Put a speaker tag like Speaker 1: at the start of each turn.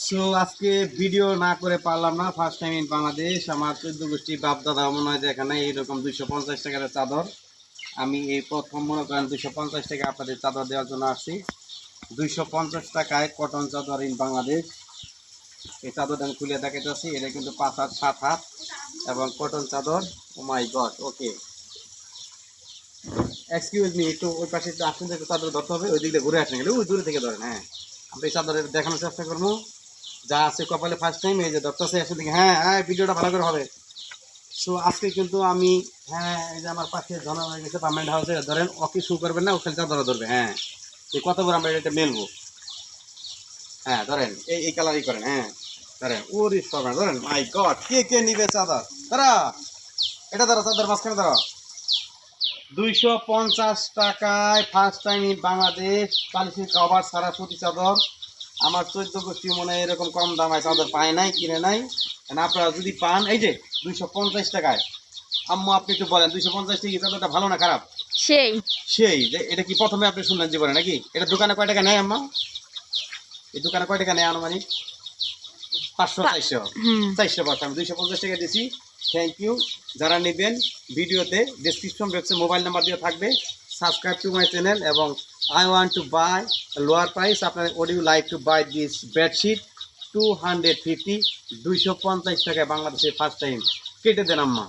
Speaker 1: So আজকে video না করে পারলাম না, ফার্স্ট টাইম ইন বাংলাদেশ। আমার 14 গোষ্ঠী বাপ দাদা মনে হয় এখানে এইরকম 250 টাকার চাদর। আমি এই প্রথম মনে করেন 250 টাকা আপনাদের চাদর দেওয়ার জন্য আসছি। 250 টাকায় কটন চাদর ইন বাংলাদেশ। এই চাদরটা আমি খুলে দেখাইতেছি। এটা কিন্তু 5 হাত 7 হাত এবং কটন চাদর। ও মাই গড। ওকে, এক্সকিউজ মি, একটু ওই পাশে একটু আসুন, একটু চাদর ধরতে হবে। ওই দিক দিয়ে ঘুরে আসেন, গেলে ওই দূরে থেকে ধরেন। হ্যাঁ, আমরা এই চাদরের দেখানোর চেষ্টা করবো যা আছে কপালে। ফার্স্ট টাইম এই যে ধরতেছে, আসুন দেখি। হ্যাঁ হ্যাঁ, ভিডিওটা ভালো করে হবে। সো আজকে কিন্তু আমি, হ্যাঁ এই যে আমার পাশে ধরা হয়ে গেছে পার্মানেন্ট হাউসে, ধরেন ওকে শু করবেন না, ওখানে চাদর ধরবে। হ্যাঁ, এই কত বড় আমরা এটা মেলবো। হ্যাঁ ধরেন, এই কালারই করেন। হ্যাঁ ধরেন, ওরে সবাই ধরেন। মাই গড, কে কে নিবে চাদর? দাঁড়া, এটা ধরো, চাদর মাঝখানে ধরো। 250 টাকায় ফার্স্ট টাইম ইন বাংলাদেশ পালিশির কভার সারা সুতি চাদর। আমার 14 গোষ্ঠী মনে হয় এরকম কম দামায় চাদর পায় নাই, কিনে নাই। আপনারা যদি পান, এই যে 250 টাকায়। আম্মু আপনি একটু বলেন, 250 টাকা চাদরটা ভালো না খারাপ?
Speaker 2: সেই
Speaker 1: সেই যে এটা কি প্রথমে আপনি শুনলেন জীবনে নাকি? এটা দোকানে কয় টাকা নেয় আম্মা? এই দোকানে কয় টাকা নেয় আনুমানিক? 500 400 400 পাঁচশো। আমি 250 টাকা দিছি। Thank you. যারা নেবেন ভিডিওতে ডেসক্রিপশন বক্সে মোবাইল নাম্বার দিয়ে থাকবে। সাবস্ক্রাইব টু মাই চ্যানেল এবং I want to buy lower price. আপনার would you like to buy this bedsheet 250, 250 টাকায় বাংলাদেশে ফার্স্ট টাইম। কেটে দেন আম্মা।